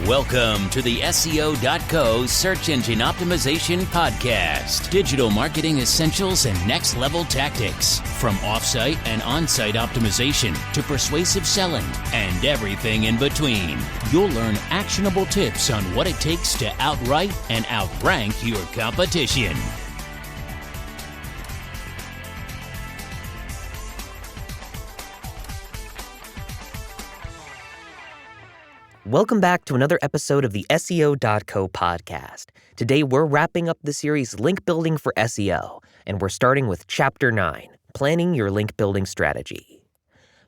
Welcome to the SEO.co Search Engine Optimization Podcast. Digital marketing essentials and next-level tactics. From off-site and on-site optimization to persuasive selling and everything in between. You'll learn actionable tips on what it takes to outright and outrank your competition. Welcome back to another episode of the SEO.co podcast. Today we're wrapping up the series Link Building for SEO, and we're starting with Chapter 9, Planning Your Link Building Strategy.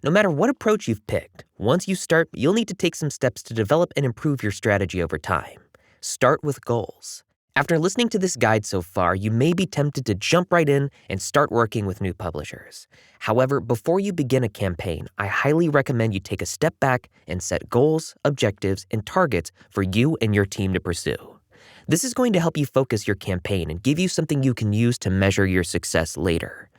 No matter what approach you've picked, once you start, you'll need to take some steps to develop and improve your strategy over time. Start with goals. After listening to this guide so far, you may be tempted to jump right in and start working with new publishers. However, before you begin a campaign, I highly recommend you take a step back and set goals, objectives, and targets for you and your team to pursue. This is going to help you focus your campaign and give you something you can use to measure your success later.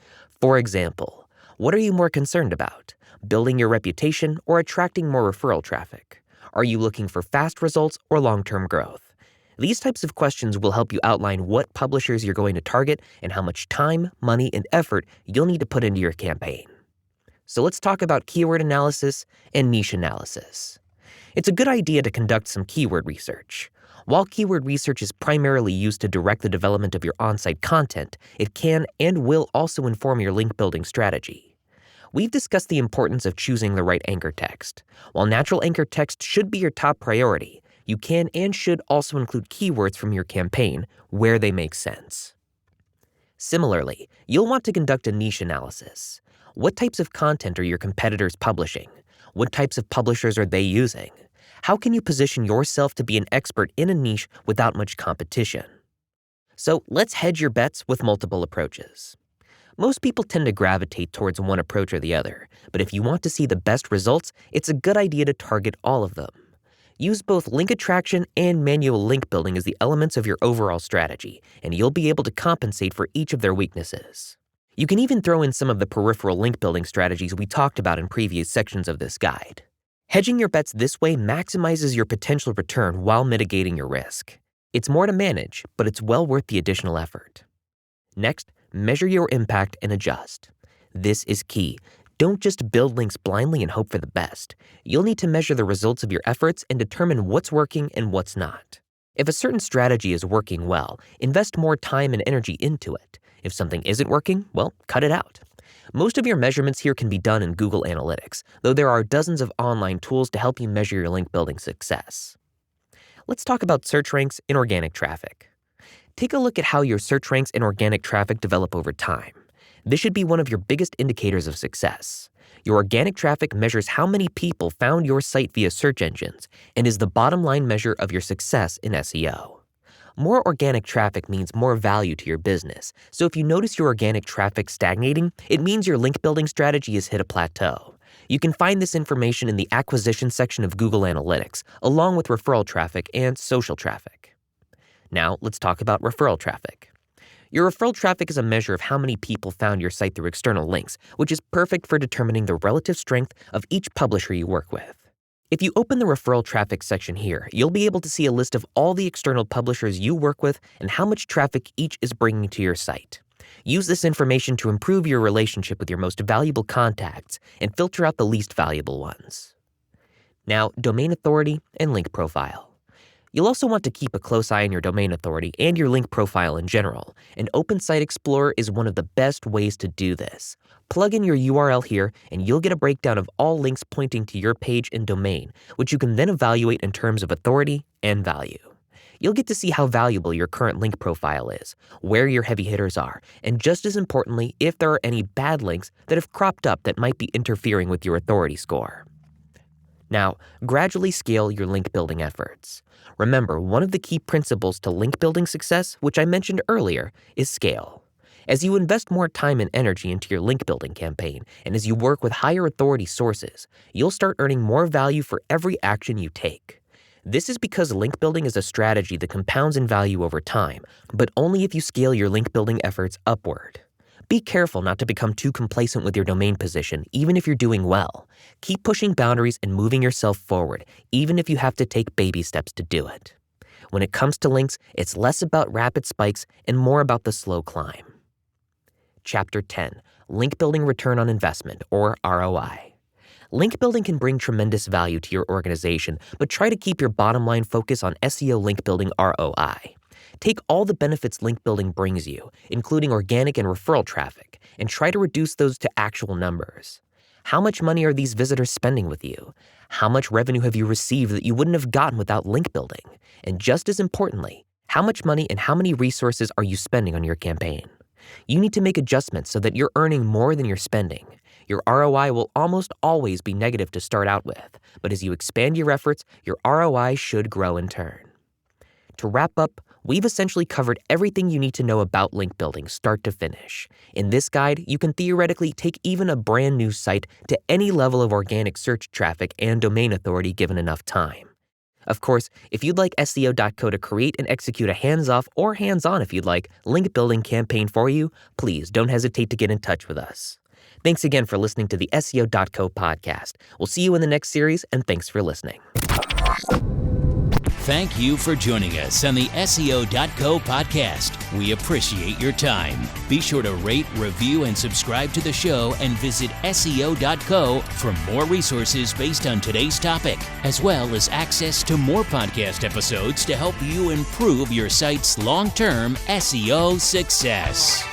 For example, what are you more concerned about? Building your reputation or attracting more referral traffic? Are you looking for fast results or long-term growth? These types of questions will help you outline what publishers you're going to target and how much time, money, and effort you'll need to put into your campaign. So let's talk about keyword analysis and niche analysis. It's a good idea to conduct some keyword research. While keyword research is primarily used to direct the development of your on-site content, it can and will also inform your link building strategy. We've discussed the importance of choosing the right anchor text. While natural anchor text should be your top priority, you can and should also include keywords from your campaign where they make sense. Similarly, you'll want to conduct a niche analysis. What types of content are your competitors publishing? What types of publishers are they using? How can you position yourself to be an expert in a niche without much competition? So let's hedge your bets with multiple approaches. Most people tend to gravitate towards one approach or the other, but if you want to see the best results, it's a good idea to target all of them. Use both link attraction and manual link building as the elements of your overall strategy, and you'll be able to compensate for each of their weaknesses. You can even throw in some of the peripheral link building strategies we talked about in previous sections of this guide. Hedging your bets this way maximizes your potential return while mitigating your risk. It's more to manage, but it's well worth the additional effort. Next, measure your impact and adjust. This is key. Don't just build links blindly and hope for the best. You'll need to measure the results of your efforts and determine what's working and what's not. If a certain strategy is working well, invest more time and energy into it. If something isn't working, well, cut it out. Most of your measurements here can be done in Google Analytics, though there are dozens of online tools to help you measure your link building success. Let's talk about search ranks and organic traffic. Take a look at how your search ranks and organic traffic develop over time. This should be one of your biggest indicators of success. Your organic traffic measures how many people found your site via search engines and is the bottom line measure of your success in SEO. More organic traffic means more value to your business, so if you notice your organic traffic stagnating, it means your link building strategy has hit a plateau. You can find this information in the acquisition section of Google Analytics, along with referral traffic and social traffic. Now, let's talk about referral traffic. Your referral traffic is a measure of how many people found your site through external links, which is perfect for determining the relative strength of each publisher you work with. If you open the referral traffic section here, you'll be able to see a list of all the external publishers you work with and how much traffic each is bringing to your site. Use this information to improve your relationship with your most valuable contacts and filter out the least valuable ones. Now, domain authority and link profile. You'll also want to keep a close eye on your domain authority and your link profile in general, and Open Site Explorer is one of the best ways to do this. Plug in your URL here, and you'll get a breakdown of all links pointing to your page and domain, which you can then evaluate in terms of authority and value. You'll get to see how valuable your current link profile is, where your heavy hitters are, and just as importantly, if there are any bad links that have cropped up that might be interfering with your authority score. Now, gradually scale your link building efforts. Remember, one of the key principles to link building success, which I mentioned earlier, is scale. As you invest more time and energy into your link building campaign, and as you work with higher authority sources, you'll start earning more value for every action you take. This is because link building is a strategy that compounds in value over time, but only if you scale your link building efforts upward. Be careful not to become too complacent with your domain position, even if you're doing well. Keep pushing boundaries and moving yourself forward, even if you have to take baby steps to do it. When it comes to links, it's less about rapid spikes and more about the slow climb. Chapter 10, Link Building Return on Investment, or ROI. Link building can bring tremendous value to your organization, but try to keep your bottom line focus on SEO link building ROI. Take all the benefits link building brings you, including organic and referral traffic, and try to reduce those to actual numbers. How much money are these visitors spending with you? How much revenue have you received that you wouldn't have gotten without link building? And just as importantly, how much money and how many resources are you spending on your campaign? You need to make adjustments so that you're earning more than you're spending. Your ROI will almost always be negative to start out with, but as you expand your efforts, your ROI should grow in turn. To wrap up, we've essentially covered everything you need to know about link building start to finish. In this guide, you can theoretically take even a brand new site to any level of organic search traffic and domain authority given enough time. Of course, if you'd like SEO.co to create and execute a hands-off or hands-on if you'd like link building campaign for you, please don't hesitate to get in touch with us. Thanks again for listening to the SEO.co podcast. We'll see you in the next series, and thanks for listening. Thank you for joining us on the SEO.co podcast. We appreciate your time. Be sure to rate, review, and subscribe to the show, and visit SEO.co for more resources based on today's topic, as well as access to more podcast episodes to help you improve your site's long-term SEO success.